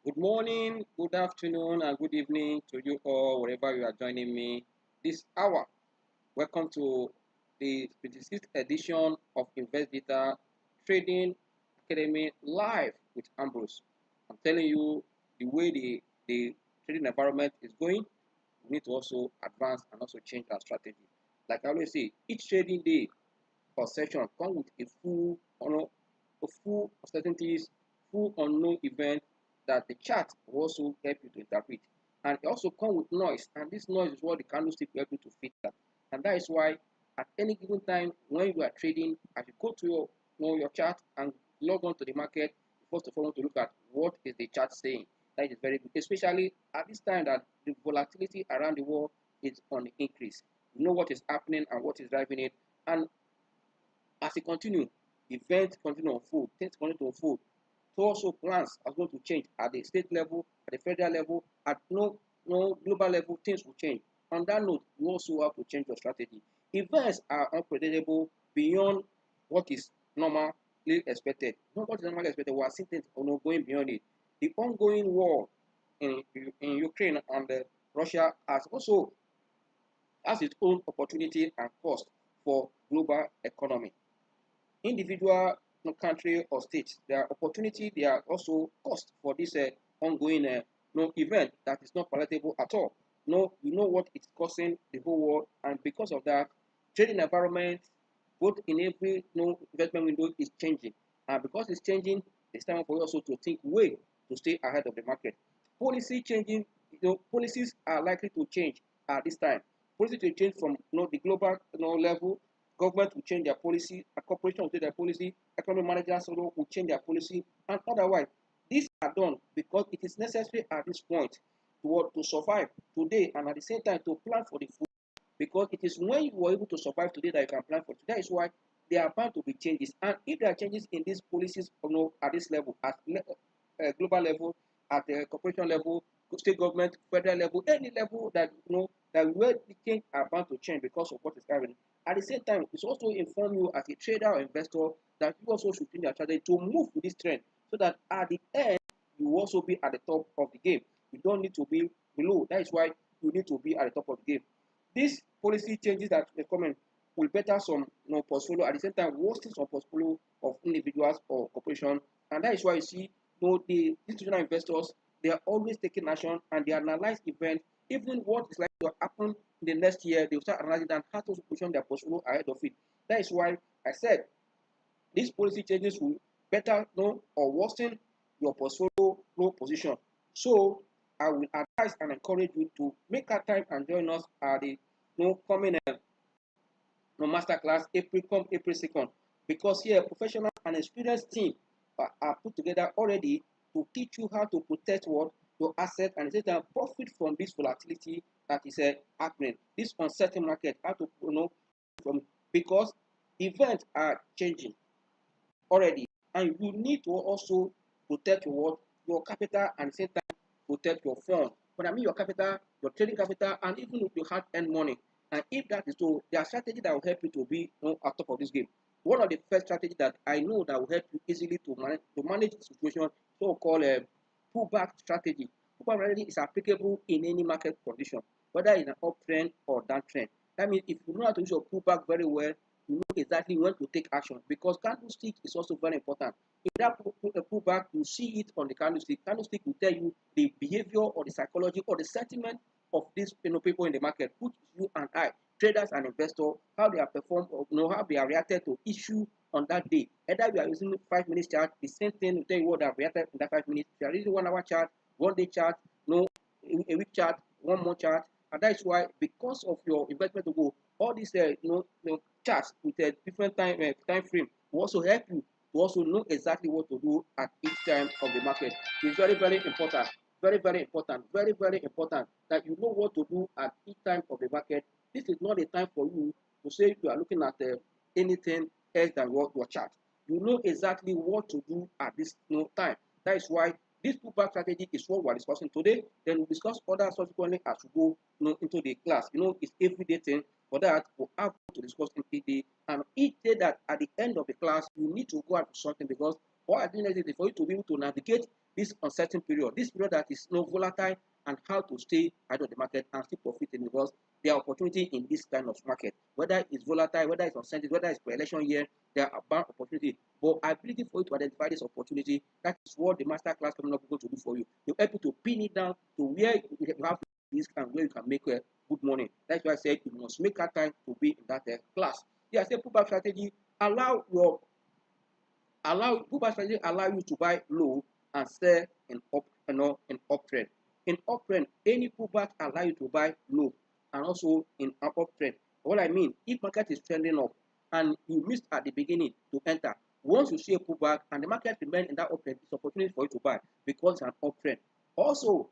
Good morning, good afternoon, and good evening to you all, wherever you are joining me this hour. Welcome to the 26th edition of Investdata Trading Academy live with Ambrose. I'm telling you the way the trading environment is going, we need to also advance and also change our strategy. Like I always say, each trading day or session come with a full uncertainties, full unknown event that the chart will also help you to interpret. And it also come with noise, and this noise is what the candlestick will help you to filter. And that is why at any given time when you are trading, as you go to your chart and log on to the market, first of all want to look at what is the chart saying. That is very good, especially at this time that the volatility around the world is on the increase. You know what is happening and what is driving it. And as it continue, events continue to unfold, things continue to unfold. So also plans are going to change at the state level, at the federal level, at no global level, things will change. On that note, you also have to change your strategy. Events are unpredictable beyond what is normally expected. Not what is normally expected, we are seeing things going beyond it. The ongoing war in Ukraine and Russia has its own opportunity and cost for global economy. Individual country or state, there are opportunity, there are also cost for this ongoing event that is not palatable at all. No, you know what it's costing the whole world, and because of that, trading environment, both in every investment window, is changing. And because it's changing, it's time for you also to think way to stay ahead of the market. Policy changing, policies are likely to change at this time. Policy to change from the global level. Government will change their policy, a corporation will change their policy, economic managers will change their policy, and otherwise. These are done because it is necessary at this point to survive today and at the same time to plan for the future. Because it is when you are able to survive today that you can plan for today. That is why there are bound to be changes. And if there are changes in these policies at this level, at global level, at the corporation level, state government, federal level, any level that that where the things are bound to change because of what is happening. At the same time, it's also inform you as a trader or investor that you also should change your strategy to move with this trend so that at the end you will also be at the top of the game. You don't need to be below. That is why you need to be at the top of the game. These policy changes that are coming will better some portfolio, at the same time worsen some portfolio of individuals or corporations. And that is why you see the institutional investors, they are always taking action and they analyze events, even what is likely to happen in the next year. They will start analyzing and how to position their portfolio ahead of it. That is why I said these policy changes will better or worsen your portfolio position. So I will advise and encourage you to make that time and join us at the coming masterclass April 2nd, because here professional and experienced team are put together already to teach you how to protect your asset and at the profit from this volatility that is happening, this uncertain market, how to from, because events are changing already, and you need to also protect your capital and at the same time protect your fund. But I mean your capital, your trading capital, and even if you hard earned money. And if that is so, there are strategies that will help you to be at top of this game. One of the first strategies that I know that will help you easily to manage the situation, so-called pullback strategy. Pullback strategy is applicable in any market condition, whether in an uptrend or downtrend. That means if you know how to use your pullback very well, you know exactly when to take action, because candlestick is also very important. If that pullback, you see it on the candlestick. Candlestick will tell you the behavior or the psychology or the sentiment of these people in the market, which you and I, traders and investors, how they are performed, or how they are reacted to issue on that day. Either we are using 5 minute chart, the same thing will tell you what they have reacted in that 5 minutes. If you are using 1 hour chart, 1 day chart, a week chart, 1 month chart, and that is why, because of your investment to go, all these charts with a different time frame will also help you to also know exactly what to do at each time of the market. It's very, very important. Very, very important. Very, very important that you know what to do at each time of the market. This is not a time for you to say you are looking at anything else than your chart. You know exactly what to do at this time. That is why this pullback strategy is what we are discussing today. Then we'll discuss other subsequently as we go into the class. It's everyday thing. For that, we'll have to discuss in PD. And each day that at the end of the class, you need to go out to something, because what I think is for you to be able to navigate this uncertain period, this period that is volatile, and how to stay out of the market and still profiting, because there are opportunity in this kind of market. Whether it's volatile, whether it's uncertain, whether it's pre-election year, there are bound opportunity. But ability for you to identify this opportunity, that is what the master class coming up is going to do for you. They'll help you to pin it down to where you have risk and where you can make good money. That's why I said you must make that time to be in that class. Yeah, I said pullback strategy allow you to buy low and sell in uptrend. In uptrend, any pullback allow you to buy low and also in uptrend. What I mean, if market is trending up and you missed at the beginning to enter, once you see a pullback and the market remains in that uptrend, it's opportunity for you to buy because it's an uptrend. Also,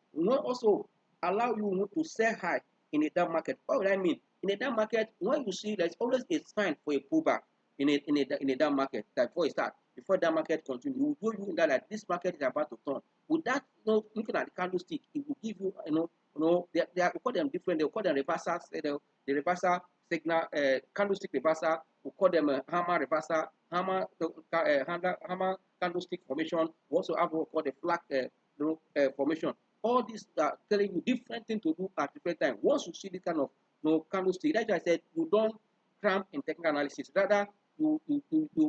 allow you to sell high in a down market. What would I mean? In a down market, when you see there's always a sign for a pullback in a down market, that before that market continues, it will show you that this market is about to turn. With that, looking at the candlestick, it will give you, we call them different. They call them reversals. The reversal signal, candlestick reversal. We call them hammer reversal, hammer candlestick formation. We also have what we call the flag formation. All these are telling you different things to do at different times. Once you see this kind of candlestick, that's why I said you don't cram in technical analysis. Rather, you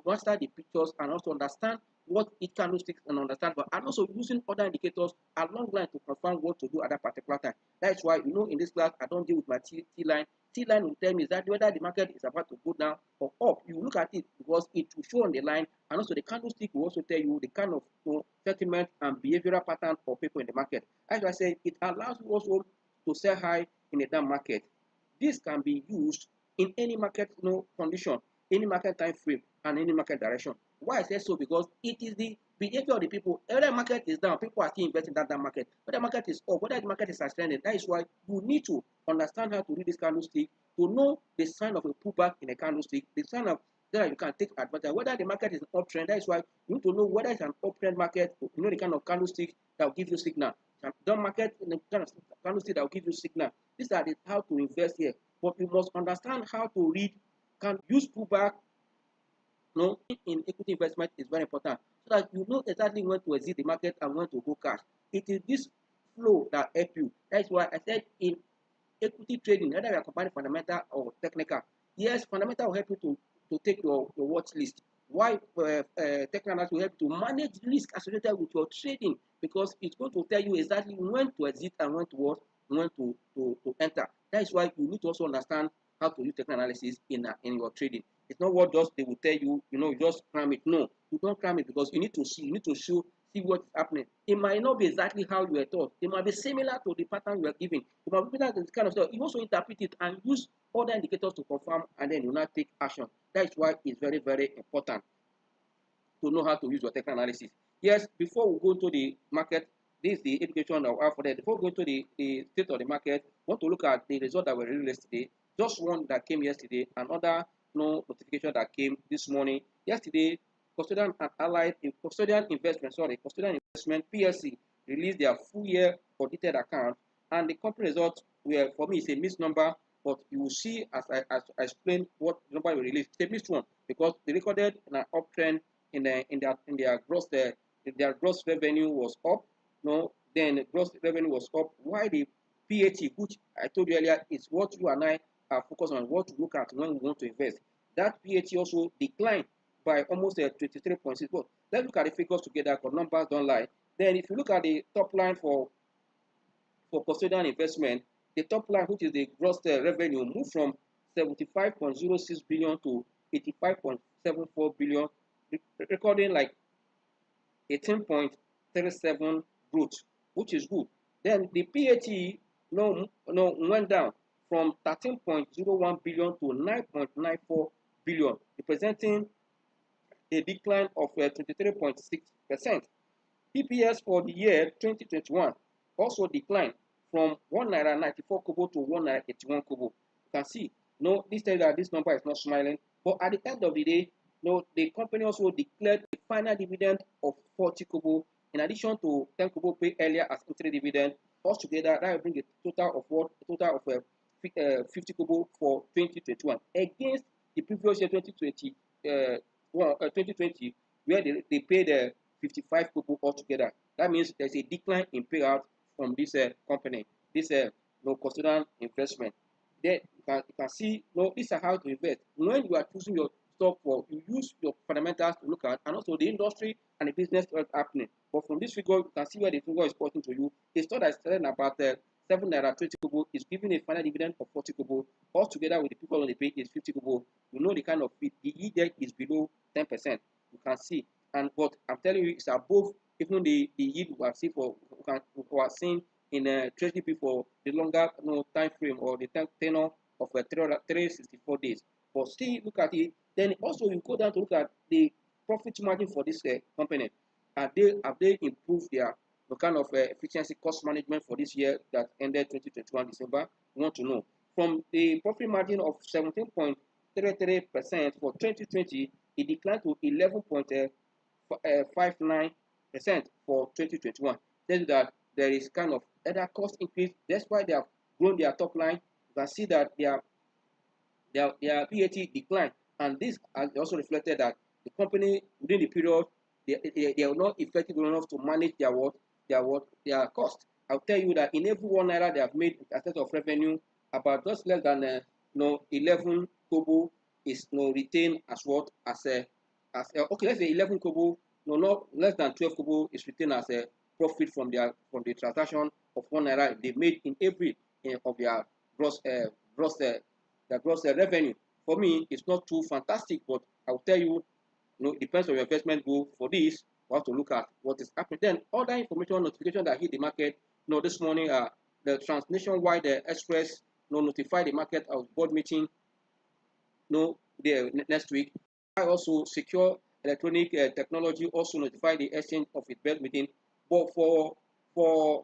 master the pictures and also understand what each candlestick and understand, and also using other indicators along line to confirm what to do at that particular time. That's why in this class I don't deal with my T line. T line will tell me that whether the market is about to go down or up. You look at it because it will show on the line, and also the candlestick will also tell you the kind of sentiment and behavioral pattern for people in the market. As I said, it allows you also to sell high in a down market. This can be used in any market condition, any market time frame, and any market direction. Why I say so? Because it is the behavior of the people. Whether the market is down, people are still investing in that market. Whether the market is up, whether the market is ascending, that is why you need to understand how to read this candlestick to know the sign of a pullback in a candlestick, the sign of that you can take advantage. Whether the market is an uptrend, that is why you need to know whether it's an uptrend market. You know the kind of candlestick that will give you signal. Down market, the kind of candlestick that will give you signal. These are how to invest here. But you must understand how to read, can use pullback. In equity investment is very important so that you know exactly when to exit the market and when to go cash. It is this flow that help you. That's why I said in equity trading, whether you are combining fundamental or technical, yes, fundamental will help you to take your watch list. Why technical will help you to manage risk associated with your trading, because it's going to tell you exactly when to exit and when to enter. That is why you need to also understand how to use technical analysis in your trading. It's not what just they will tell you, you just cram it. No, you don't cram it, because you need to see what's happening. It might not be exactly how you were taught. It might be similar to the pattern you are giving. It might be similar to this kind of stuff. You also interpret it and use other indicators to confirm, and then you now take action. That is why it's very, very important to know how to use your technical analysis. Yes, before we go into the market, this is the education that we have for that. Before we go into the state of the market, we want to look at the result that were released yesterday. Just one that came yesterday, another notification that came this morning. Yesterday, Custodian Investment PLC released their full year audited account, and the company results were, for me, it's a mixed number, but you will see as I explain what number we released. It's a mixed one because they recorded an uptrend in their gross revenue was up. Then the gross revenue was up. Why the PAT, which I told you earlier, is what you and I are focused on, what to look at when we want to invest. That PAT also declined by almost 23.6. But let's look at the figures together because numbers don't lie. Then if you look at the top line for custodian investment, the top line, which is the gross revenue, moved from 75.06 billion to 85.74 billion, recording like 18.37 growth, which is good. Then the PAT went down from 13.01 billion to 9.94 billion, representing a decline of 23.6%. EPS for the year 2021 also declined from 1 naira 94 kobo to 1 naira 81 kobo. You can see, this tells that this number is not smiling. But at the end of the day, the company also declared a final dividend of 40 kobo in addition to 10 kobo paid earlier as interim dividend. Altogether, that will bring a total of 50 kobo for 2021 against the previous year 2020, where they paid 55 kobo altogether. That means there's a decline in payout from this company, this custodian investment. Then you can see, these are how to invest. When you are choosing your stock, for you use your fundamentals to look at, and also the industry and the business that's happening. But from this figure, you can see where the figure is pointing to you. A stock that's selling about 7 naira 20 kobo is giving a final dividend of 40 kobo. All together with the people on the page is 50 kobo. You know the kind of the yield there is below 10%. You can see, and but I'm telling you, it's above even the yield we have seen we are seeing in treasury bill for the longer time frame, or the tenor of 364 days. But still look at it. Then also you go down to look at the profit margin for this company. Have they improved their kind of efficiency cost management for this year that ended 2021 December? We want to know. From the profit margin of 17.33% for 2020, it declined to 11.59% for 2021. Tells you that there is kind of other cost increase. That's why they have grown their top line. You can see that their PAT declined, and this has also reflected that the company within the period they are not effective enough to manage their cost. I'll tell you that in every 1 naira they have made a set of revenue, about just less than 11 kobo is retained as what as okay, let's say 11 kobo, not less than 12 kobo is retained as a profit from the transaction of 1 naira they made in every of their gross revenue. For me, it's not too fantastic, but I'll tell you, it depends on your investment goal. For this, we have to look at what is happening. Then other information notification that hit the market. This morning, the nationwide express notified the market of board meeting. There next week. I also secure electronic technology also notified the exchange of its board meeting. But for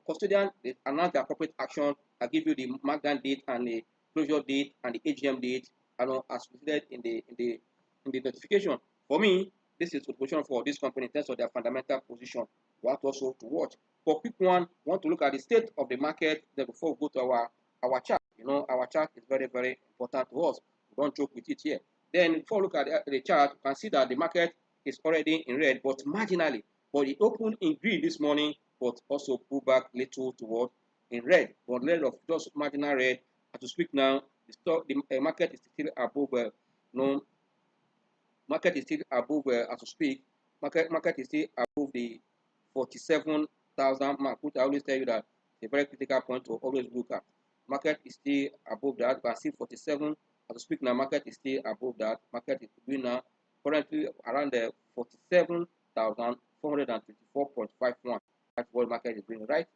custodian, they announced their corporate action. I give you the markdown date and the closure date and the AGM date, as stated in the notification. For me, this is the position for this company in terms of their fundamental position. We have to also to watch. For quick one, we want to look at the state of the market. Then before we go to our chart, our chart is very, very important to us. We don't joke with it here. Then before we look at the chart, you can see that the market is already in red, but marginally. But it opened in green this morning, but also pulled back little toward in red. But red of just marginal red. As to speak now, the market is still above market is still above as we speak. Market is still above the 47,000 mark, which I always tell you that it's a very critical point to always look at. Market is still above that, but still 47 as we speak now. Market is still above that. Market is doing now currently around the 47,424.51. That's what market is doing right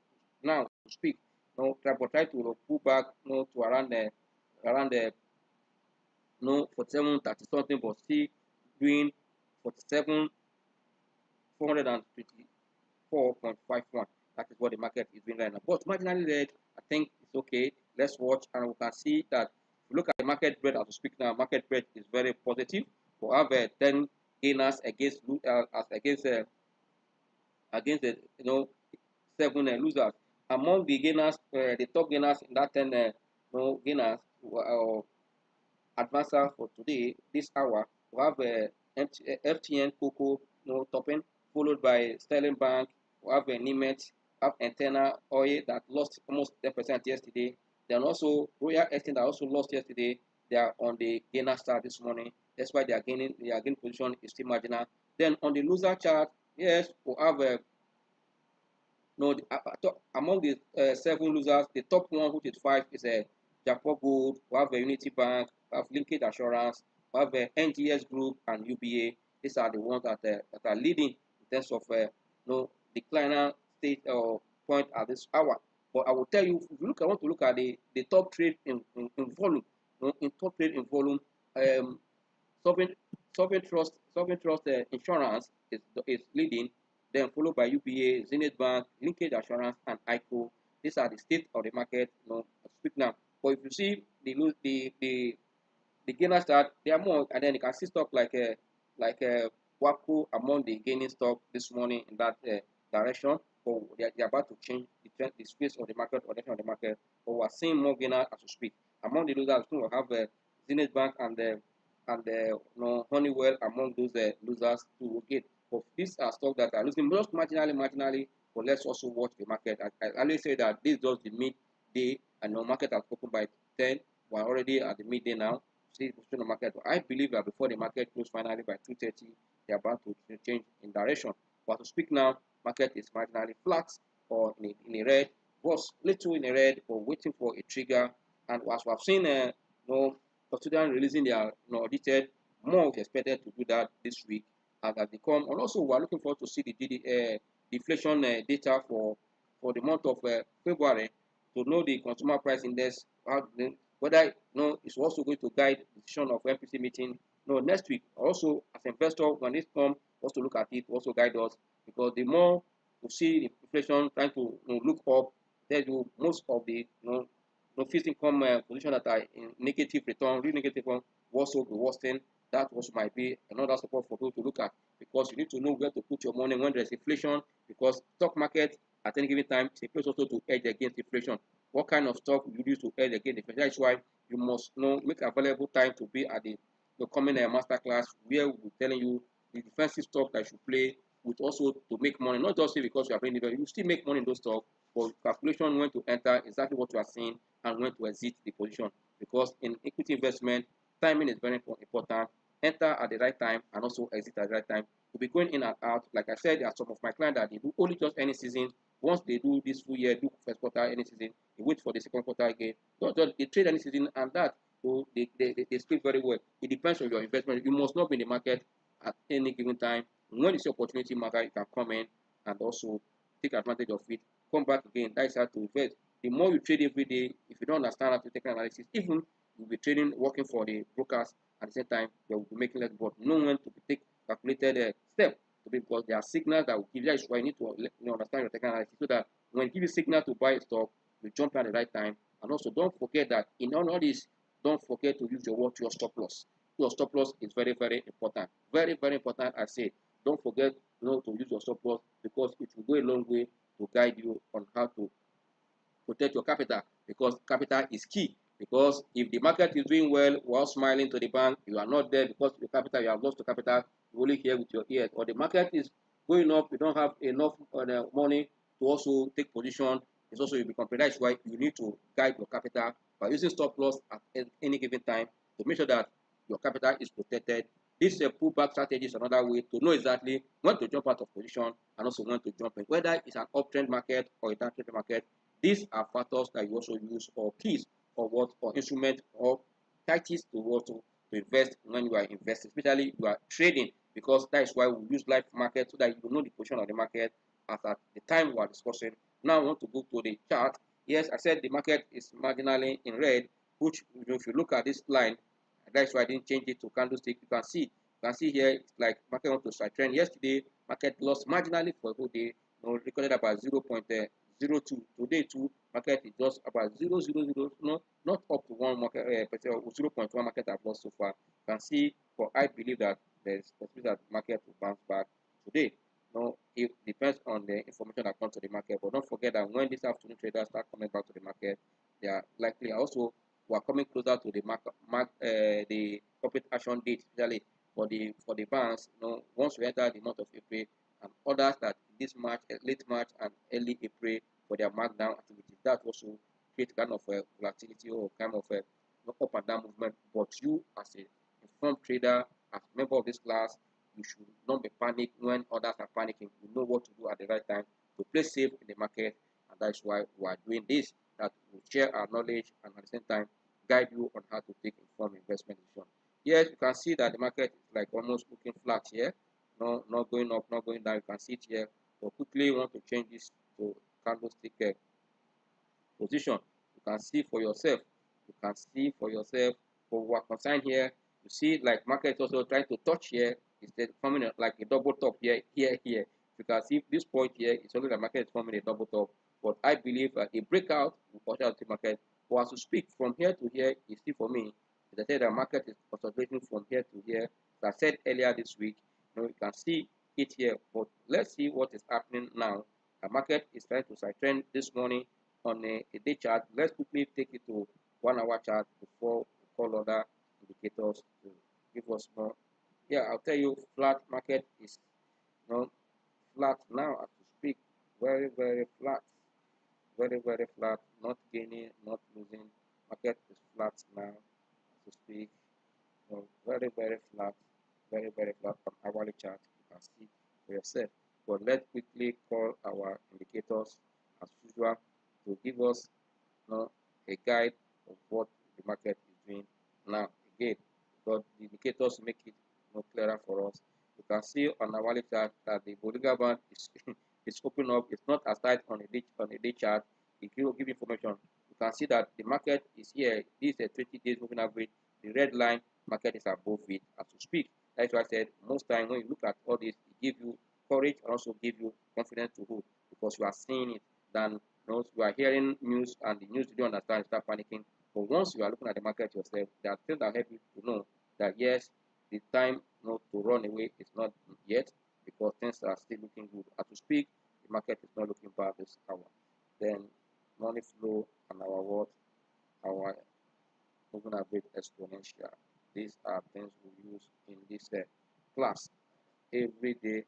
now to speak. Try to pull back to around the 47 30 something, but still doing 47,424.51. That is what the market is doing right now. But marginally red, I think it's okay. Let's watch, and we can see that if you look at the market bread as we speak now, market bread is very positive. We have 10 gainers against the 7 losers. Among the gainers, the top gainers in that 10 gainers advancer for today, this hour, we have FTN Coco topping, followed by Sterling Bank. We have Nimet, have Antenna Oil that lost almost 10% yesterday. Then also Royal Exchange that also lost yesterday. They are on the gainer start this morning. That's why they are gaining. Their gain position is still marginal. Then on the loser chart, yes, we have among the 7 losers, the top one, which is 5, is Japan Gold. We have Unity Bank, we have Linkage Assurance, we have NGS Group and UBA. These are the ones that are leading in terms of decliner state point at this hour. But I will tell you, if you want to look at the top trade in volume, in top trade in volume, Sovereign Trust Insurance is leading. Then followed by UBA, Zenith Bank, Linkage Assurance, and ICO. These are the state of the market. Speak now. But if you see the gainer start, they are more, and then you can see stock like Waco among the gaining stock this morning in that direction. But they are about to change the space of the market, or direction of the market. But we are seeing more gainers as we speak. Among the losers, we have Zenith Bank and Honeywell among those losers to get. But these are stocks that are losing just marginally, but let's also watch the market. I always say that this is just the midday, and the market has opened by 10. We're already at the midday now. See the position of the market. But I believe that before the market closes finally by 2:30, they are about to change in direction. But to speak now, market is marginally flat or in a red, was little in a red, or waiting for a trigger. And as we have seen, custodian releasing their audited, more is expected to do that this week as they come. And also, we are looking forward to see the deflation data for the month of February to know the consumer price index, whether it's also going to guide the decision of MPC meeting next week. Also, as an investor, when it comes, also look at it, also guide us, because the more you see the inflation trying to look up, tell you most of the fixed income position that are in negative return, real negative one, also be worsening. That also might be another support for people to look at, because you need to know where to put your money when there's inflation, because stock market at any given time is a place also to hedge against inflation. What kind of stock you use to hedge against inflation? That's why you must make available time to be at the coming master class, where we'll be telling you the defensive stock that you should play with, also to make money, not just because you are playing it, you still make money in those stocks, but calculation when to enter exactly what you are seeing and when to exit the position. Because in equity investment, timing is very important. Enter at the right time and also exit at the right time. You'll be going in and out. Like I said, there are some of my clients that they do only just any season. Once they do this full year, do first quarter any season, they wait for the second quarter again. Not just they trade any season, and that so they speak very well. It depends on your investment. You must not be in the market at any given time. When it's your opportunity market, you can come in and also take advantage of it. Come back again. That is how to invest. The more you trade every day, if you don't understand how to take analysis, even you'll be trading, working for the brokers at the same time, they will be making less, but know when to take calculated step, because there are signals that will give you. That is why you need to understand your technical analysis, so that when you give you signal to buy a stock, you jump at the right time. And also, don't forget that in all this, don't forget to use your stop loss. Your stop loss is very, very important. Very, very important. I say, don't forget to use your stop loss, because it will go a long way to guide you on how to protect your capital, because capital is key. Because if the market is doing well while smiling to the bank, you are not there because your capital, you have lost your capital, you only hear with your ears. Or the market is going up, you don't have enough money to also take position, it's also you become penalized. That's why you need to guide your capital by using stop loss at any given time to make sure that your capital is protected. This pullback strategy is another way to know exactly when to jump out of position and also when to jump in, whether it's an uptrend market or a downtrend market. These are factors that you also use, or keys, or what, or instrument, or tactics to invest when you are investing, especially you are trading, because that is why we use live market, so that you know the position of the market at the time we are discussing. Now I want to go to the chart. Yes, I said the market is marginally in red, which if you look at this line, that's why I didn't change it to candlestick. You can see here it's like market want to start trend. Yesterday market lost marginally for a whole day, recorded about 0.02. Today too, market is just about 0.00, not up to one market, 0.1 market have lost so far. You can see, but I believe that there's possibility that market will bounce back today. It depends on the information that comes to the market. But don't forget that when this afternoon traders start coming back to the market, they are likely also, we are coming closer to the corporate action date, especially for the banks. Once we enter the month of April, and others that this March, late March and early April for their markdown activities. That also create kind of a volatility, or kind of a up and down movement. But you, as a informed trader, as a member of this class, you should not be panicked when others are panicking. You know what to do at the right time to play safe in the market, and that's why we are doing this. That we share our knowledge and at the same time guide you on how to take informed investment decision. Yes, you can see that the market is like almost looking flat here. No, not going up, not going down. You can see it here. But quickly want to change this to candlestick position. You can see for yourself. You can see for yourself. For what concerned here, you see like market also trying to touch here. It's forming like a double top here, here. You can see this point here. It's only the market is forming a double top. But I believe a breakout will push out the market. But as to speak from here to here, is still for me. As I said, the market is consolidating from here to here. As I said earlier this week, you can see it here. But let's see what is happening now. The market is trying to side trend this morning on a day chart. Let's quickly take it to 1 hour chart before we call other indicators to give us more. Yeah, I'll tell you, flat market is know, flat now as we speak. Very, very flat. Very, very flat. Not gaining, not losing. Market is flat now as we speak. Very, very flat. Very, very flat on hourly chart. You can see for yourself. But let's quickly call our indicators as usual to give us, a guide of what the market is doing now. Again, because the indicators make it clearer for us. You can see on our hourly chart that the Bollinger Band is is open up. It's not as tight on a day chart. It will give information. You can see that the market is here. This is a 20 days moving average. The red line market is above it as we speak. That's why I said most time when you look at all this, it gives you courage and also give you confidence to hold because you are seeing it than you are hearing news and the news you don't understand, you start panicking. But once you are looking at the market yourself, there are things that help you to know that yes, the time to run away is not yet because things are still looking good. As we speak, the market is not looking bad this hour. Then money flow and our moving average exponential. These are things we use in this class every day.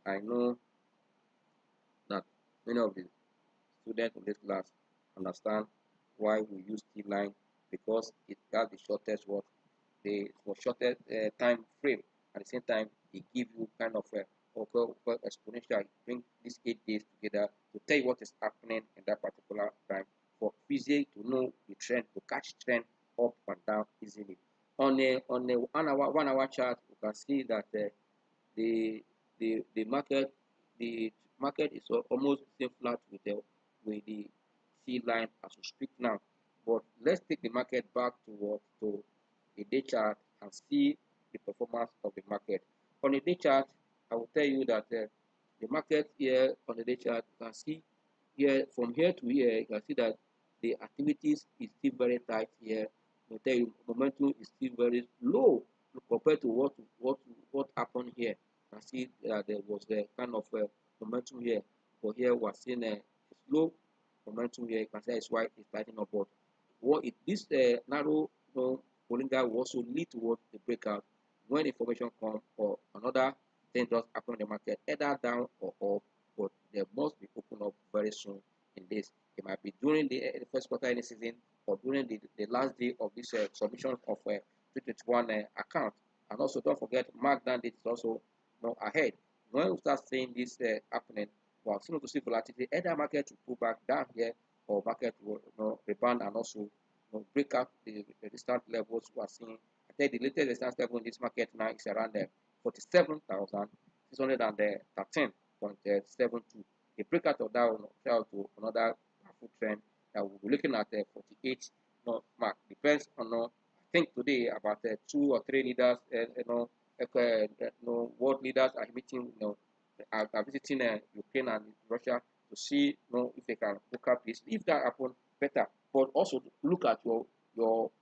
I know that many of the students in this class understand why we use T line because it has the shortest shortest time frame. At the same time, it gives you kind of a exponential. Bring these 8 days together to tell you what is happening in that particular time for physics to know the trend, to catch trend up and down easily. On a 1 hour chart, you can see that the the market is almost same flat with the C line as we speak now. But let's take the market back to a day chart and see the performance of the market. On a day chart, I will tell you that the market here on the day chart, you can see here from here to here, you can see that the activities is still very tight here. I will tell you momentum is still very low compared to what happened here. You can see there was a kind of momentum here, but here we're seeing a slow momentum here. You can see it's why it's tightening up. But this narrow Bollinger will also lead towards the breakout when information comes or another thing does happen in the market, either down or up, but there must be open up very soon in this. It might be during the first quarter of the season or during the last day of this submission of 2021 account. And also don't forget markdown date is also ahead. When we start seeing this happening, we are soon to see volatility. Either market to pull back down here or market will rebound and also break out the resistance levels we are seeing. I think the latest resistance level in this market now is around 47,613.72. The breakout of that will travel to another powerful trend that we'll be looking at the 48 mark. Depends on I think today about 2 or 3 leaders, world leaders are meeting, are visiting Ukraine and Russia to see if they can look up this. If that happens, better. But also look at your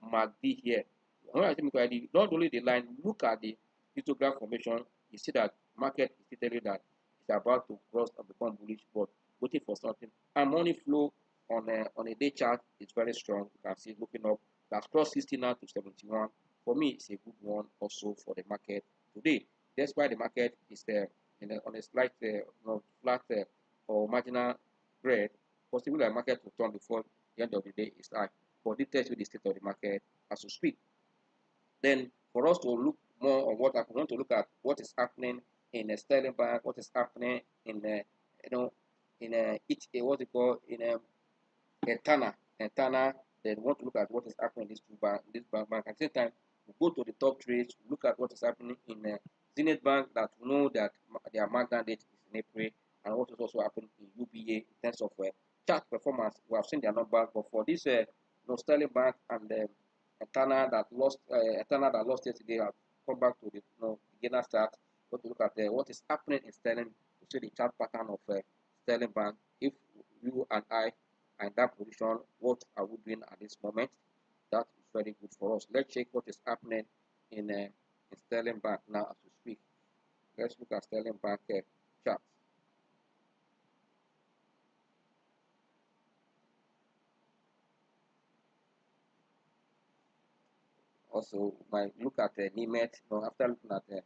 MACD here. When I say MACD, not only the line, look at the histogram formation. You see that market is telling you that it's about to cross and become bullish, but waiting for something. And money flow on a day chart is very strong. You can see looking up. That's crossed 60 now to 71. For me, it's a good one also for the market today. That's why the market is on a slight flat or marginal red. Possibly the market will turn before the end of the day is high. But this tells you the state of the market as we speak. Then for us to look more on what I want to look at what is happening in a sterling bank, what is happening in what they call in Tana. Then want to look at what is happening in this bank. At the same time, we go to the top trades, look at what is happening in Zenith Bank that we know that their markdown date is in April, and what is also happening in UBA in terms of chart performance. We have seen their numbers, but for this Sterling Bank and Tana that lost yesterday have come back to the beginner start. We want to look at what is happening in Sterling to see the chart pattern of Sterling Bank. If you and I are in that position, what are we doing at this moment? That is very good for us. Let's check what is happening in Sterling Bank now as we speak. Let's look at Sterling Bank chart. Also, might look at Nimet. After looking at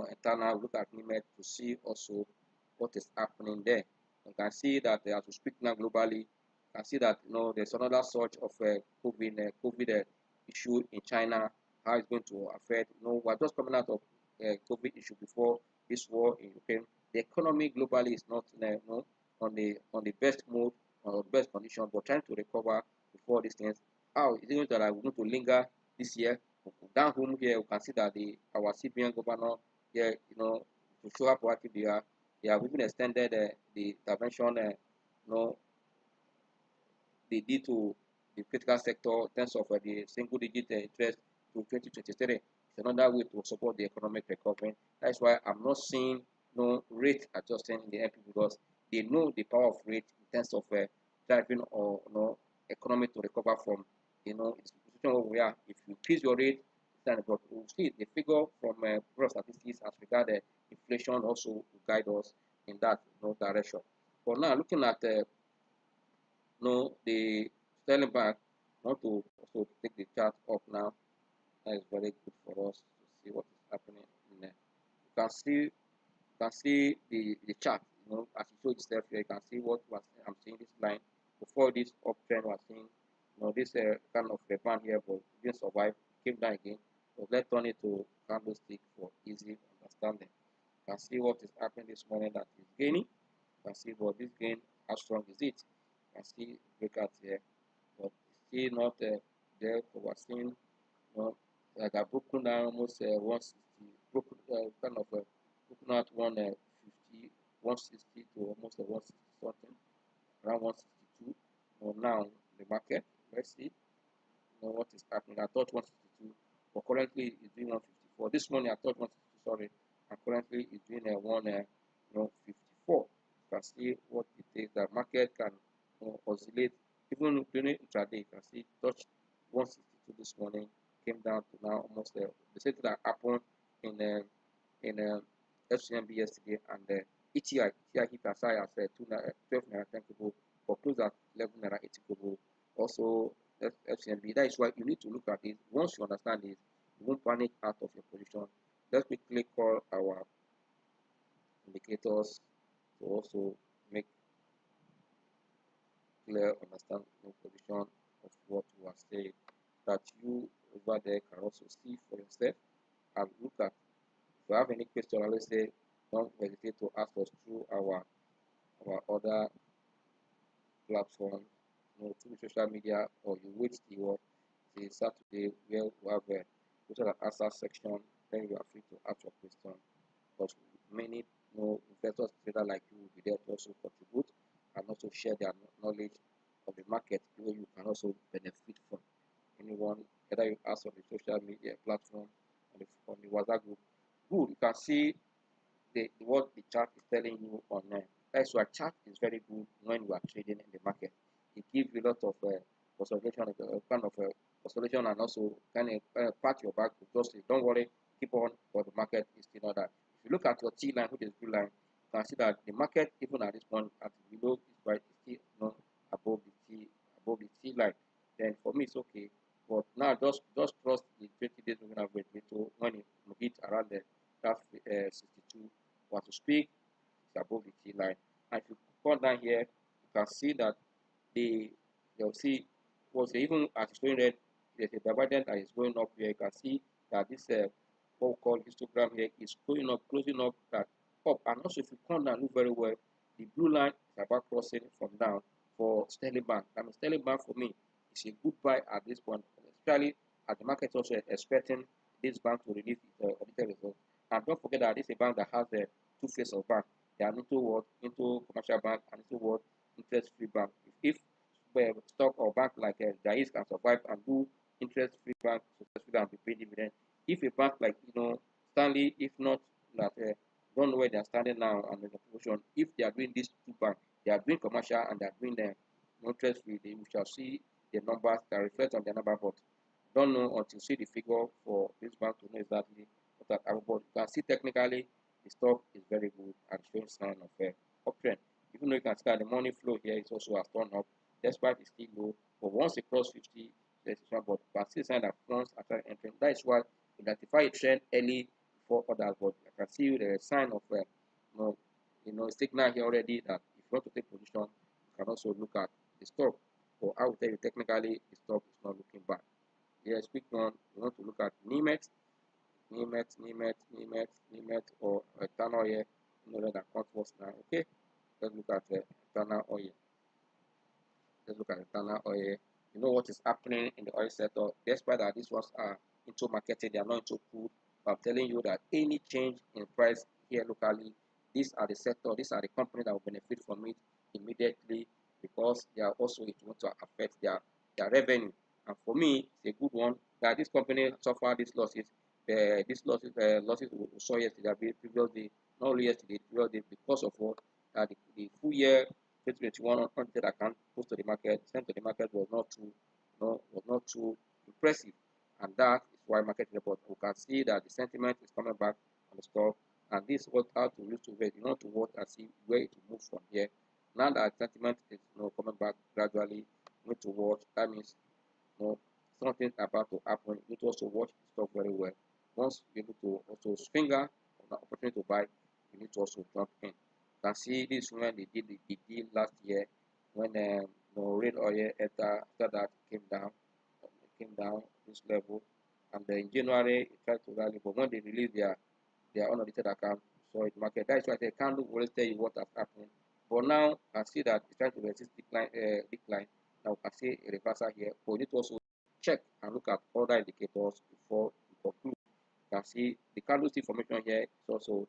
internal, look at NIMED to see also what is happening there. You can see that as we speak now globally, you can see that there's another surge of COVID issue in China. How it's going to affect? We're just coming out of COVID issue before this war in Ukraine. The economy globally is not on the best mode or best condition, but trying to recover before these things. How is it going to we're going to linger this year? Down home here, we can see that our CBN governor here, to show how proactive they have even extended the intervention, they did to the critical sector in terms of the single digit interest to 2023. It's another way to support the economic recovery. That's why I'm not seeing no rate adjusting in the MP because they know the power of rate in terms of driving or economy to recover from it's the position where we are. If you increase your rate, then but we'll see the figure from Bureau of Statistics as regard inflation also will guide us in that direction. But now looking at the sterling bank, I want to also take the chart up now. That is very good for us to see what is happening in there. You can see the chart, as it shows itself here. You can see what I'm seeing this line before this uptrend was seeing, this kind of rebound here, but didn't survive, came down again. So let's turn it to candlestick for easy understanding. You can see what is happening this morning that is gaining. You can see what this gain, how strong is it? You can see breakout here, but still not there. So we're seeing, like I've broken down almost 160, broken kind of broken out 150, 160 to almost 160 something, around 162. Now the market, let's see, what is happening. I thought 162, but currently it's doing 154. This morning I thought 162, sorry, and currently it's doing 154. You can see what it takes. The market can oscillate even during intraday. You can see touch 162 this morning, came down to now almost the same thing that happened in FCMB yesterday, and ETI hit as high as 12 naira 10 kobo, but close at 11 naira 80 kobo. Also FCMB. That is why you need to look at it. Once you understand it, you won't panic out of your position. Let's quickly call our indicators to also make clear understanding position of what we are saying, that you over there can also see for yourself and look at. If you have any question, let's say, don't hesitate to ask us through our other platform, through social media, or you wait till Saturday where we have a question and answer section. Then you are free to ask your question. But many investors like you will be there to also contribute and also share their knowledge of the market where you can also benefit from. Anyone, whether you ask on the social media platform on the WhatsApp group, good. You can see what the chart is telling you on there. That's why chart is very good when you are trading in the market. It gives you a lot of consolidation, kind of consolidation, and also kind of pat your back to just say, don't worry, keep on, but the market is still not that. If you look at your T line, which is blue line, you can see that the market, even at this point, at below is right, is still above the T line. Then for me, it's okay. But now just trust the 20 days moving average to when it hits around the 62. Want to speak, it's above the T line. And if you come down here, you can see that you'll see even as it's showing red, there's a divergence that is going up here. You can see that this what we call histogram here is going up, closing up that up. And also if you come down, look very well, the blue line is about crossing from down for Sterling Bank. I mean, Sterling Bank for me is a good buy at this point, especially as the market also expecting this bank to release its audited results. And don't forget that this is a bank that has the two faces of bank. They are into commercial bank and into interest-free bank. If stock or bank like Jais can survive and do interest-free bank successfully and be paid dividend, if a bank like Stanley, if not that don't know where they are standing now and in the position, if they are doing these two banks, they are doing commercial and they are doing the interest-free, we shall see the numbers that reflect on the number, but don't know until see the figure for this bank to know exactly what that happened. But you can see technically the stock is very good and showing sign of a uptrend. Even though you can see that the money flow here is also has turned up, despite it's still low. But once it cross 50, there's a but you can see sign that once after entering, that is why identify a trend early before others, but I can see there is a sign of signal here already that if you want to take position, you can also look at the stock. But I will tell you technically the stock is not looking bad. Yes, quick one. You want to look at Nimet, or Eternal oil, that comes first now. Okay, let's look at Eternal oil. Let's look at Eternal oil. You know what is happening in the oil sector. Despite that these ones are into marketing, they are not into food. I'm telling you that any change in price here locally, these are the sector, these are the companies that will benefit from it immediately, because they are also, it want to affect their revenue. And for me, it's a good one that this company suffer these losses. Losses we saw yesterday, previous day, not only yesterday, previous day, because of what the full year 2021 unaudited account posted to the market, sent to the market, was not too impressive, and that is why market report, we can see that the sentiment is coming back on the stock, and this is what how to use to wait. You know, to watch and see where it will move from here. Now that sentiment is coming back gradually, you need to watch. That means something about to happen. You need to also watch the stock very well. Once you're able to also finger on the opportunity to buy, you need to also jump in. You can see this when they did the deal last year, when red oil after that came down this level, and then in January it tried to rally, but when they released their unaudited account, so it market. That's why they can't always tell you what has happened. But now I see that it's trying to resist decline. Now we can see a reversal here. But we need to also check and look at other indicators before we conclude. You can see the candlestick formation here is also